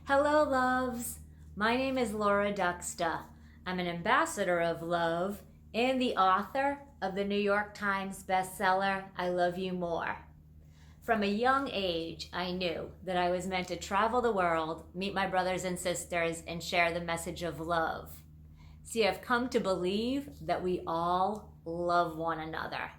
Hello, loves. My name is Laura Duxta. I'm an ambassador of love and the author of the New York Times bestseller, I Love You More. From a young age, I knew that I was meant to travel the world, meet my brothers and sisters, and share the message of love. See, I've come to believe that we all love one another.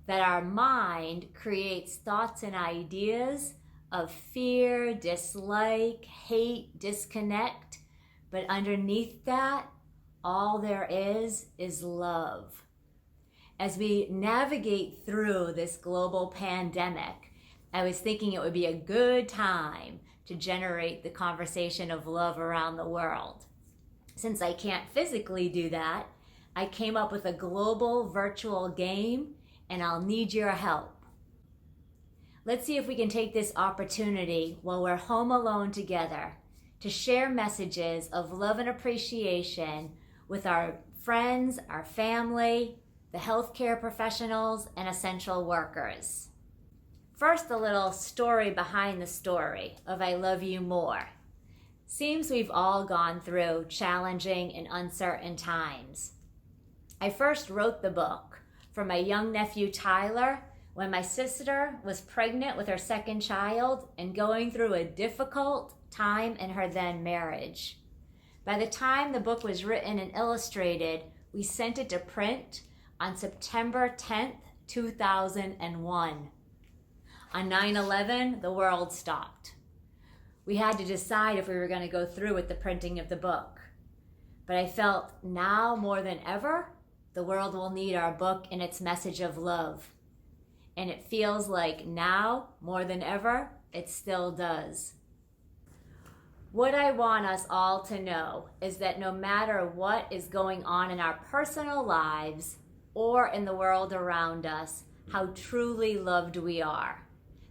That our mind creates thoughts and ideas of fear, dislike, hate, disconnect, but underneath that, all there is love. As we navigate through this global pandemic, I was thinking it would be a good time to generate the conversation of love around the world. Since I can't physically do that, I came up with a global virtual game, and I'll need your help. Let's see if we can take this opportunity while we're home alone together to share messages of love and appreciation with our friends, our family, the healthcare professionals, and essential workers. First, a little story behind the story of I Love You More. Seems we've all gone through challenging and uncertain times. I first wrote the book for my young nephew Tyler when my sister was pregnant with her second child and going through a difficult time in her then marriage. By the time the book was written and illustrated, we sent it to print on September 10th, 2001. On 9/11, the world stopped. We had to decide if we were going to go through with the printing of the book. But I felt now more than ever, the world will need our book and its message of love. And it feels like now, more than ever, it still does. What I want us all to know is that no matter what is going on in our personal lives or in the world around us, how truly loved we are.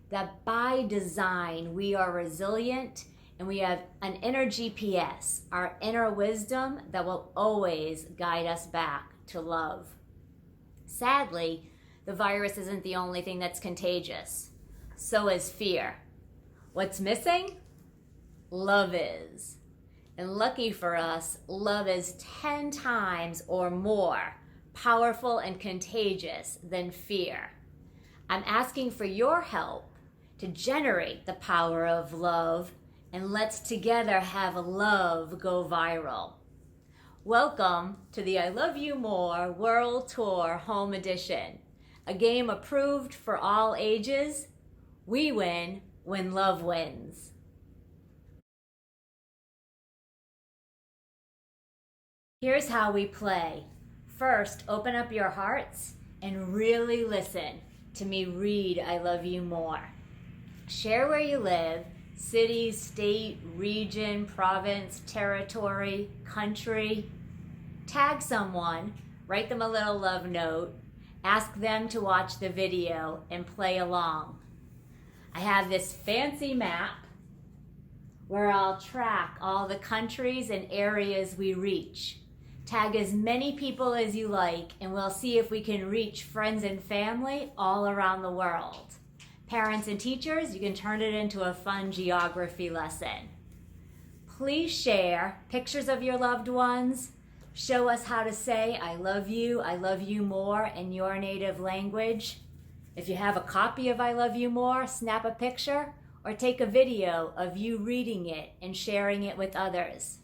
That by design, we are resilient and we have an inner GPS, our inner wisdom that will always guide us back to love. Sadly, the virus isn't the only thing that's contagious. So is fear. What's missing? Love is. And lucky for us, love is 10 times or more powerful and contagious than fear. I'm asking for your help to generate the power of love, and let's together have love go viral. Welcome to the I Love You More World Tour Home Edition. A game approved for all ages. We win when love wins. Here's how we play. First, open up your hearts and really listen to me read I Love You More. Share where you live, city, state, region, province, territory, country. Tag someone, write them a little love note, ask them to watch the video and play along. I have this fancy map where I'll track all the countries and areas we reach. Tag as many people as you like and we'll see if we can reach friends and family all around the world. Parents and teachers, you can turn it into a fun geography lesson. Please share pictures of your loved ones. Show us how to say I love you more in your native language. If you have a copy of I Love You More, snap a picture or take a video of you reading it and sharing it with others.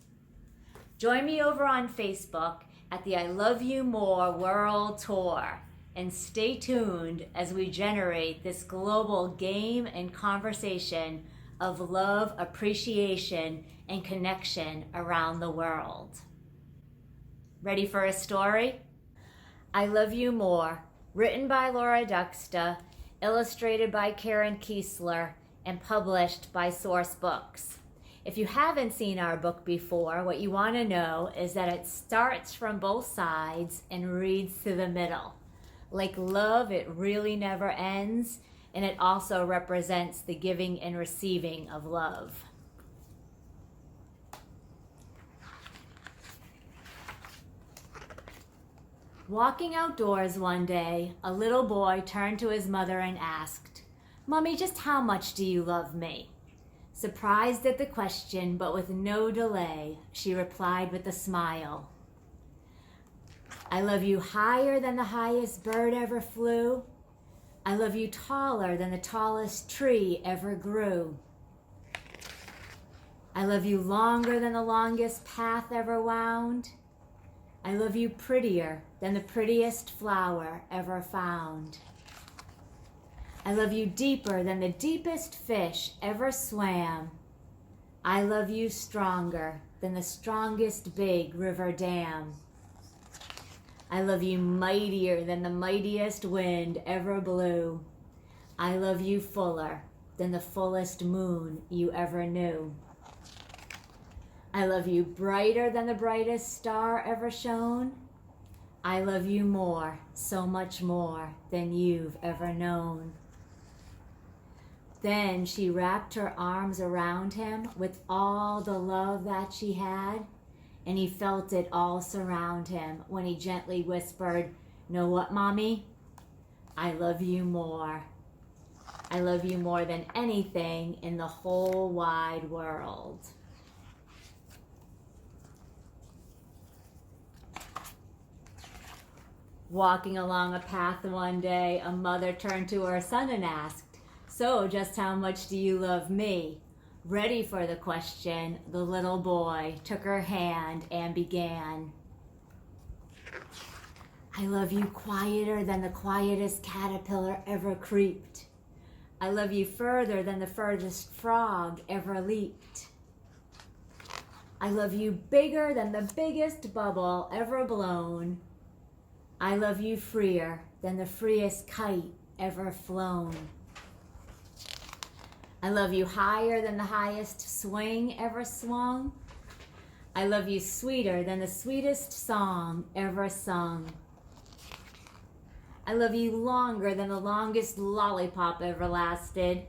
Join me over on Facebook at the I Love You More World Tour and stay tuned as we generate this global game and conversation of love, appreciation, and connection around the world. Ready for a story? I Love You More, written by Laura Duxta, illustrated by Karen Kiesler, and published by Source Books. If you haven't seen our book before, what you want to know is that it starts from both sides and reads to the middle. Like love, it really never ends, and it also represents the giving and receiving of love. Walking outdoors one day, a little boy turned to his mother and asked, "Mommy, just how much do you love me?" Surprised at the question, but with no delay, she replied with a smile. I love you higher than the highest bird ever flew. I love you taller than the tallest tree ever grew. I love you longer than the longest path ever wound. I love you prettier than the prettiest flower ever found. I love you deeper than the deepest fish ever swam. I love you stronger than the strongest big river dam. I love you mightier than the mightiest wind ever blew. I love you fuller than the fullest moon you ever knew. I love you brighter than the brightest star ever shone. I love you more, so much more than you've ever known. Then she wrapped her arms around him with all the love that she had, and he felt it all surround him when he gently whispered, "Know what, Mommy? I love you more. I love you more than anything in the whole wide world." Walking along a path one day, a mother turned to her son and asked, "So, just how much do you love me?" Ready for the question, the little boy took her hand and began. I love you quieter than the quietest caterpillar ever creeped. I love you further than the furthest frog ever leaped. I love you bigger than the biggest bubble ever blown. I love you freer than the freest kite ever flown. I love you higher than the highest swing ever swung. I love you sweeter than the sweetest song ever sung. I love you longer than the longest lollipop ever lasted.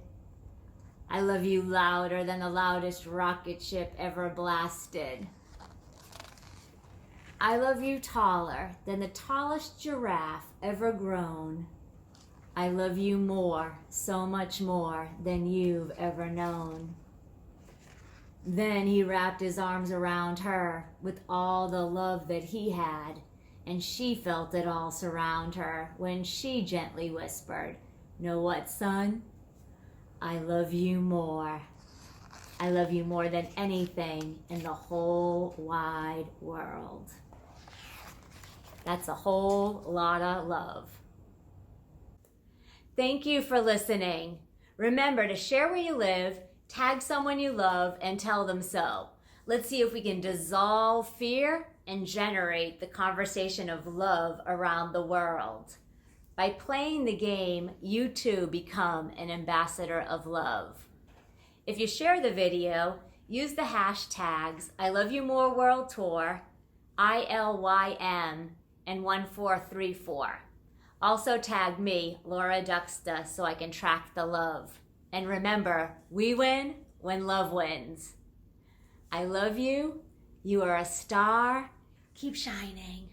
I love you louder than the loudest rocket ship ever blasted. I love you taller than the tallest giraffe ever grown. I love you more, so much more than you've ever known. Then he wrapped his arms around her with all the love that he had, and she felt it all surround her when she gently whispered, "Know what, son? I love you more. I love you more than anything in the whole wide world." That's a whole lot of love. Thank you for listening. Remember to share where you live, tag someone you love, and tell them so. Let's see if we can dissolve fear and generate the conversation of love around the world. By playing the game, you too become an ambassador of love. If you share the video, use the hashtags ILoveYouMoreWorldTour, ILYM, and 1434. Also tag me, Laura Duxta, so I can track the love. And remember, we win when love wins. I love you. You are a star. Keep shining.